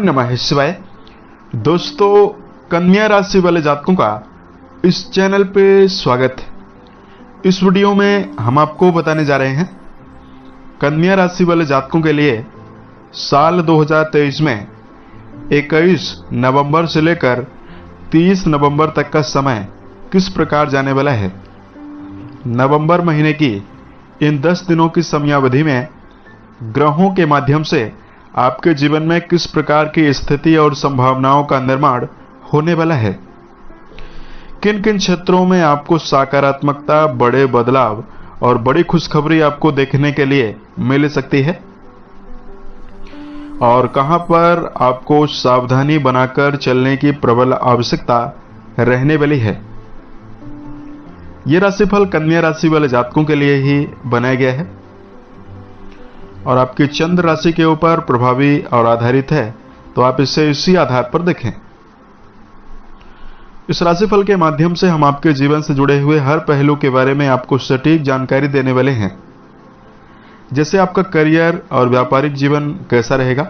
नमः शिवाय। दोस्तों, कन्या राशि वाले जातकों का इस चैनल पे स्वागत है। इस वीडियो में हम आपको बताने जा रहे हैं कन्या राशि वाले जातकों के लिए साल 2023 में 21 नवंबर से लेकर 30 नवंबर तक का समय किस प्रकार जाने वाला है। नवंबर महीने की इन 10 दिनों की समयावधि में ग्रहों के माध्यम से आपके जीवन में किस प्रकार की स्थिति और संभावनाओं का निर्माण होने वाला है। किन किन क्षेत्रों में आपको सकारात्मकता, बड़े बदलाव और बड़ी खुशखबरी आपको देखने के लिए मिल सकती है और कहां पर आपको सावधानी बनाकर चलने की प्रबल आवश्यकता रहने वाली है। यह राशिफल कन्या राशि वाले जातकों के लिए ही बनाया गया है और आपकी चंद्र राशि के ऊपर प्रभावी और आधारित है, तो आप इसे इसी आधार पर देखें। इस राशिफल के माध्यम से हम आपके जीवन से जुड़े हुए हर पहलू के बारे में आपको सटीक जानकारी देने वाले हैं। जैसे आपका करियर और व्यापारिक जीवन कैसा रहेगा,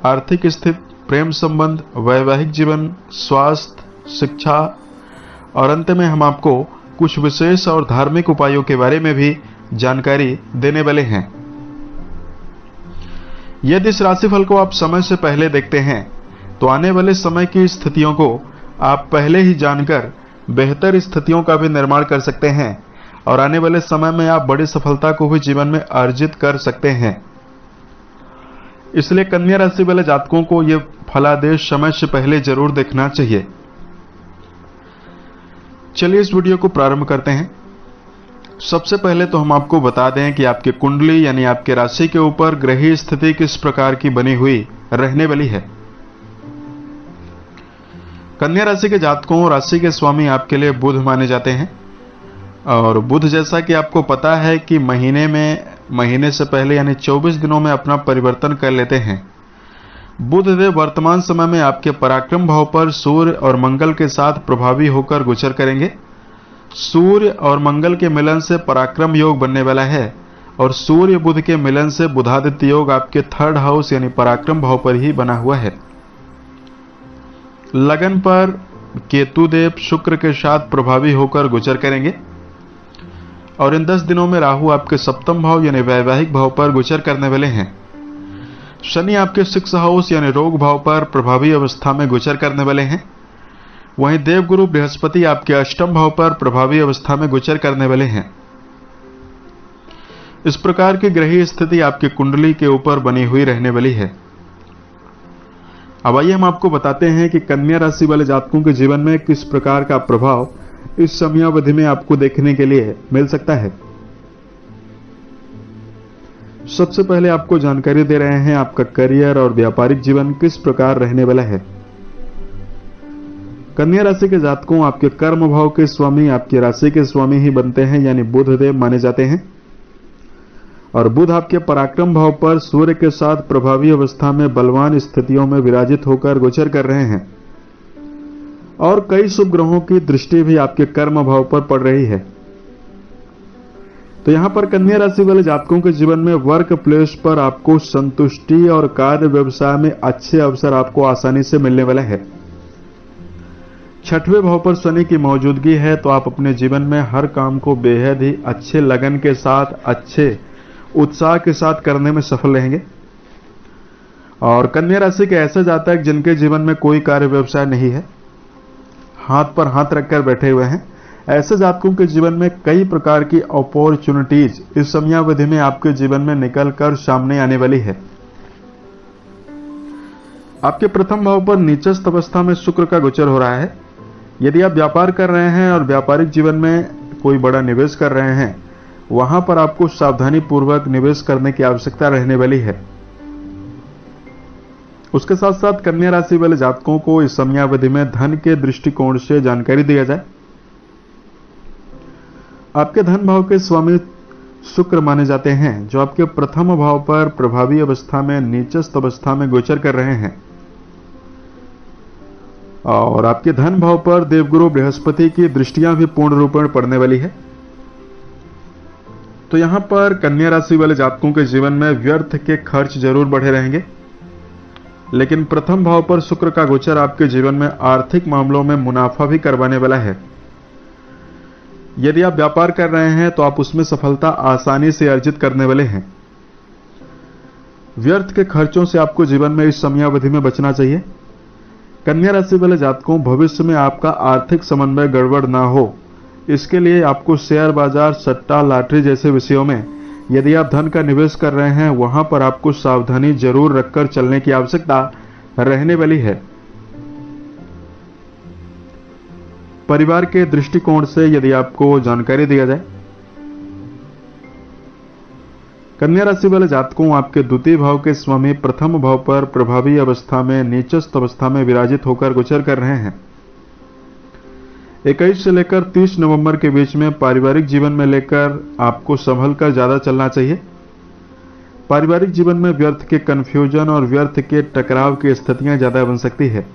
आर्थिक स्थिति, प्रेम संबंध, वैवाहिक जीवन, स्वास्थ्य, शिक्षा और अंत में हम आपको कुछ विशेष और धार्मिक उपायों के बारे में भी जानकारी देने वाले हैं। यदि इस राशिफल को आप समय से पहले देखते हैं तो आने वाले समय की स्थितियों को आप पहले ही जानकर बेहतर स्थितियों का भी निर्माण कर सकते हैं और आने वाले समय में आप बड़ी सफलता को भी जीवन में अर्जित कर सकते हैं। इसलिए कन्या राशि वाले जातकों को यह फलादेश समय से पहले जरूर देखना चाहिए। चलिए इस वीडियो को प्रारंभ करते हैं। सबसे पहले तो हम आपको बता दें कि आपकी कुंडली यानी आपके राशि के ऊपर ग्रही स्थिति किस प्रकार की बनी हुई रहने वाली है। कन्या राशि के जातकों, राशि के स्वामी आपके लिए बुध माने जाते हैं और बुध, जैसा कि आपको पता है कि महीने से पहले यानी 24 दिनों में अपना परिवर्तन कर लेते हैं। बुध देव वर्तमान समय में आपके पराक्रम भाव पर सूर्य और मंगल के साथ प्रभावी होकर गोचर करेंगे। सूर्य और मंगल के मिलन से पराक्रम योग बनने वाला है और सूर्य बुध के मिलन से बुधादित्य योग आपके 3rd हाउस यानी पराक्रम भाव पर ही बना हुआ है। लगन पर केतु देव शुक्र के साथ प्रभावी होकर गोचर करेंगे और इन 10 दिनों में राहु आपके 7th भाव यानी वैवाहिक भाव पर गोचर करने वाले हैं। शनि आपके 6th हाउस यानी रोग भाव पर प्रभावी अवस्था में गोचर करने वाले हैं। वहीं देवगुरु बृहस्पति आपके 8th भाव पर प्रभावी अवस्था में गोचर करने वाले हैं। इस प्रकार की ग्रही स्थिति आपकी कुंडली के ऊपर बनी हुई रहने वाली है। अब आइए हम आपको बताते हैं कि कन्या राशि वाले जातकों के जीवन में किस प्रकार का प्रभाव इस समयावधि में आपको देखने के लिए मिल सकता है। सबसे पहले आपको जानकारी दे रहे हैं आपका करियर और व्यापारिक जीवन किस प्रकार रहने वाला है। कन्या राशि के जातकों, आपके कर्म भाव के स्वामी आपकी राशि के स्वामी ही बनते हैं यानी बुध देव माने जाते हैं और बुध आपके पराक्रम भाव पर सूर्य के साथ प्रभावी अवस्था में बलवान स्थितियों में विराजित होकर गोचर कर रहे हैं और कई शुभ ग्रहों की दृष्टि भी आपके कर्म भाव पर पड़ रही है। तो यहां पर कन्या राशि वाले जातकों के जीवन में वर्क प्लेस पर आपको संतुष्टि और कार्य व्यवसाय में अच्छे अवसर आपको आसानी से मिलने वाला है। 6वें भाव पर शनि की मौजूदगी है, तो आप अपने जीवन में हर काम को बेहद ही अच्छे लगन के साथ, अच्छे उत्साह के साथ करने में सफल रहेंगे। और कन्या राशि के ऐसे जातक जिनके जीवन में कोई कार्य व्यवसाय नहीं है, हाथ पर हाथ रखकर बैठे हुए हैं, ऐसे जातकों के जीवन में कई प्रकार की अपॉर्चुनिटीज इस समयावधि में आपके जीवन में निकल कर सामने आने वाली है। आपके प्रथम भाव पर नीचस्थ अवस्था में शुक्र का गोचर हो रहा है। यदि आप व्यापार कर रहे हैं और व्यापारिक जीवन में कोई बड़ा निवेश कर रहे हैं, वहां पर आपको सावधानी पूर्वक निवेश करने की आवश्यकता रहने वाली है। उसके साथ साथ कन्या राशि वाले जातकों को इस समयावधि में धन के दृष्टिकोण से जानकारी दिया जाए। आपके धन भाव के स्वामी शुक्र माने जाते हैं, जो आपके प्रथम भाव पर प्रभावी अवस्था में नीचस्थ अवस्था में गोचर कर रहे हैं और आपके धन भाव पर देवगुरु बृहस्पति की दृष्टियां भी पूर्ण रूप में पड़ने वाली है। तो यहां पर कन्या राशि वाले जातकों के जीवन में व्यर्थ के खर्च जरूर बढ़े रहेंगे लेकिन प्रथम भाव पर शुक्र का गोचर आपके जीवन में आर्थिक मामलों में मुनाफा भी करवाने वाला है। यदि आप व्यापार कर रहे हैं तो आप उसमें सफलता आसानी से अर्जित करने वाले हैं। व्यर्थ के खर्चों से आपको जीवन में इस समयावधि में बचना चाहिए। कन्या राशि वाले जातकों, भविष्य में आपका आर्थिक समन्वय गड़बड़ ना हो, इसके लिए आपको शेयर बाजार, सट्टा, लॉटरी जैसे विषयों में यदि आप धन का निवेश कर रहे हैं, वहां पर आपको सावधानी जरूर रखकर चलने की आवश्यकता रहने वाली है। परिवार के दृष्टिकोण से यदि आपको जानकारी दिया जाए, कन्या राशि वाले जातकों, आपके द्वितीय भाव के स्वामी प्रथम भाव पर प्रभावी अवस्था में नीचस्थ अवस्था में विराजित होकर गोचर कर रहे हैं। 21 से लेकर 30 नवंबर के बीच में पारिवारिक जीवन में लेकर आपको संभल कर ज्यादा चलना चाहिए। पारिवारिक जीवन में व्यर्थ के कंफ्यूजन और व्यर्थ के टकराव की स्थितियां ज्यादा बन सकती है।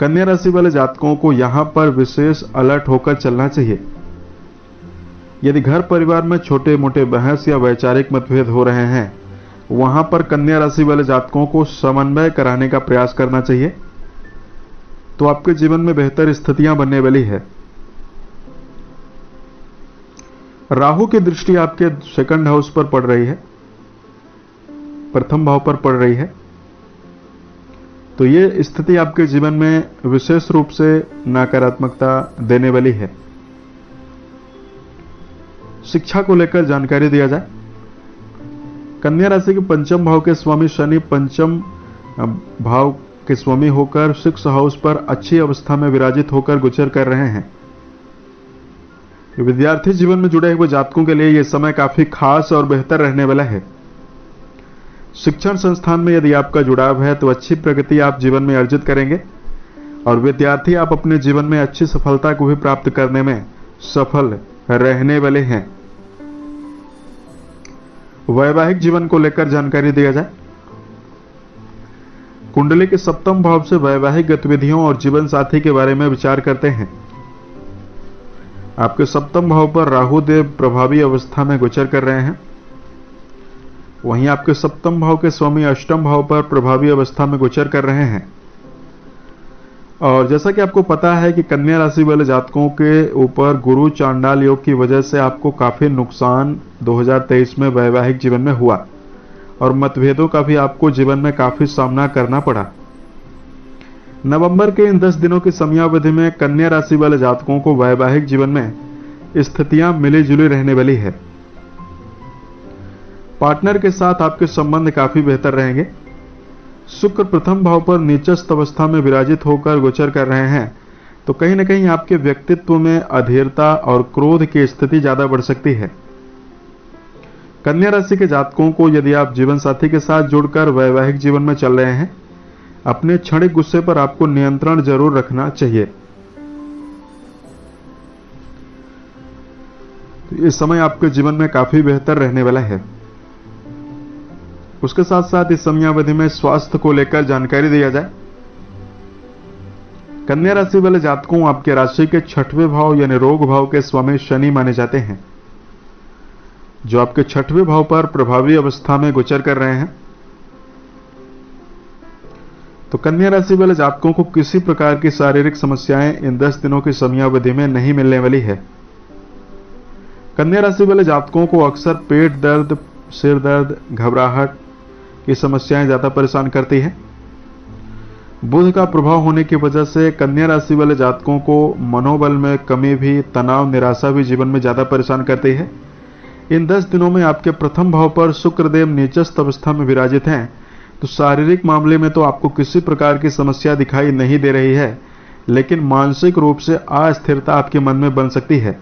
कन्या राशि वाले जातकों को यहां पर विशेष अलर्ट होकर चलना चाहिए। यदि घर परिवार में छोटे मोटे बहस या वैचारिक मतभेद हो रहे हैं, वहां पर कन्या राशि वाले जातकों को समन्वय कराने का प्रयास करना चाहिए, तो आपके जीवन में बेहतर स्थितियां बनने वाली है। राहु की दृष्टि आपके सेकंड हाउस पर पड़ रही है, प्रथम भाव पर पड़ रही है, तो ये स्थिति आपके जीवन में विशेष रूप से नकारात्मकता देने वाली है। शिक्षा को लेकर जानकारी दिया जाए, कन्या राशि के पंचम भाव के स्वामी शनि पंचम भाव के स्वामी होकर 6 हाउस पर अच्छी अवस्था में विराजित होकर गोचर कर रहे हैं। विद्यार्थी जीवन में जुड़े हुए जातकों के लिए यह समय काफी खास और बेहतर रहने वाला है। शिक्षण संस्थान में यदि आपका जुड़ाव है तो अच्छी प्रगति आप जीवन में अर्जित करेंगे और विद्यार्थी आप अपने जीवन में अच्छी सफलता को भी प्राप्त करने में सफल रहने वाले हैं। वैवाहिक जीवन को लेकर जानकारी दिया जाए, कुंडली के सप्तम भाव से वैवाहिक गतिविधियों और जीवन साथी के बारे में विचार करते हैं। आपके सप्तम भाव पर राहु देव प्रभावी अवस्था में गोचर कर रहे हैं। वहीं आपके सप्तम भाव के स्वामी अष्टम भाव पर प्रभावी अवस्था में गोचर कर रहे हैं। और जैसा कि आपको पता है कि कन्या राशि वाले जातकों के ऊपर गुरु चांडाल योग की वजह से आपको काफी नुकसान 2023 में वैवाहिक जीवन में हुआ और मतभेदों का भी आपको जीवन में काफी सामना करना पड़ा। नवंबर के इन 10 दिनों की समयावधि में कन्या राशि वाले जातकों को वैवाहिक जीवन में स्थितियां मिली जुली रहने वाली है। पार्टनर के साथ आपके संबंध काफी बेहतर रहेंगे। शुक्र प्रथम भाव पर नीचस्थ अवस्था में विराजित होकर गोचर कर रहे हैं, तो कहीं न कहीं आपके व्यक्तित्व में अधीरता और क्रोध की स्थिति ज्यादा बढ़ सकती है। कन्या राशि के जातकों को यदि आप जीवन साथी के साथ जुड़कर वैवाहिक जीवन में चल रहे हैं, अपने क्षणिक गुस्से पर आपको नियंत्रण जरूर रखना चाहिए। तो इस समय आपके जीवन में काफी बेहतर रहने वाला है। उसके साथ साथ इस समयावधि में स्वास्थ्य को लेकर जानकारी दिया जाए, कन्या राशि वाले जातकों आपके राशि के 6वें भाव यानी रोग भाव के स्वामी शनि माने जाते हैं, जो आपके 6वें भाव पर प्रभावी अवस्था में गोचर कर रहे हैं। तो कन्या राशि वाले जातकों को किसी प्रकार की शारीरिक समस्याएं इन 10 दिनों की समयावधि में नहीं मिलने वाली है। कन्या राशि वाले जातकों को अक्सर पेट दर्द, सिर दर्द, घबराहट की समस्याएं ज्यादा परेशान करती हैं। बुध का प्रभाव होने की वजह से कन्या राशि वाले जातकों को मनोबल में कमी भी, तनाव, निराशा भी जीवन में ज्यादा परेशान करती है। इन 10 दिनों में आपके प्रथम भाव पर शुक्रदेव नीचस्थ अवस्था में विराजित हैं, तो शारीरिक मामले में तो आपको किसी प्रकार की समस्या दिखाई नहीं दे रही है, लेकिन मानसिक रूप से अस्थिरता आपके मन में बन सकती है।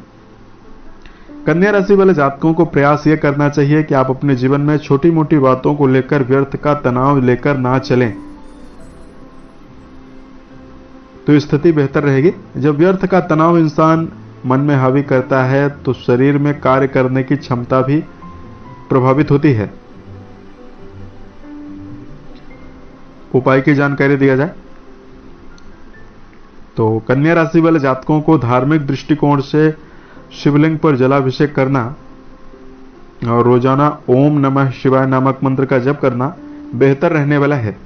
कन्या राशि वाले जातकों को प्रयास यह करना चाहिए कि आप अपने जीवन में छोटी मोटी बातों को लेकर व्यर्थ का तनाव लेकर ना चलें, तो स्थिति बेहतर रहेगी। जब व्यर्थ का तनाव इंसान मन में हावी करता है तो शरीर में कार्य करने की क्षमता भी प्रभावित होती है। उपाय की जानकारी दिया जाए तो कन्या राशि वाले जातकों को धार्मिक दृष्टिकोण से शिवलिंग पर जलाभिषेक करना और रोजाना ओम नमः शिवाय नामक मंत्र का जप करना बेहतर रहने वाला है।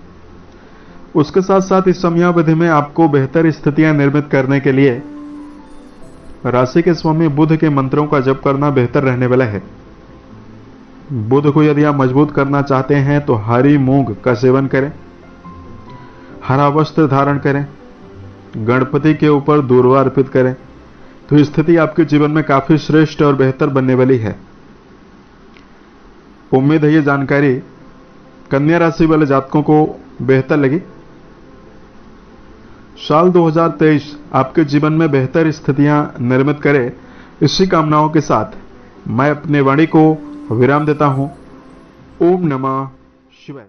उसके साथ साथ इस समयावधि में आपको बेहतर स्थितियां निर्मित करने के लिए राशि के स्वामी बुध के मंत्रों का जप करना बेहतर रहने वाला है। बुध को यदि आप मजबूत करना चाहते हैं तो हरी मूंग का सेवन करें, हरा वस्त्र धारण करें, गणपति के ऊपर दूर्वा अर्पित करें, तो स्थिति आपके जीवन में काफी श्रेष्ठ और बेहतर बनने वाली है। उम्मीद है ये जानकारी कन्या राशि वाले जातकों को बेहतर लगी। साल 2023 आपके जीवन में बेहतर स्थितियां निर्मित करे, इसी कामनाओं के साथ मैं अपने वाणी को विराम देता हूं। ओम नमः शिवाय।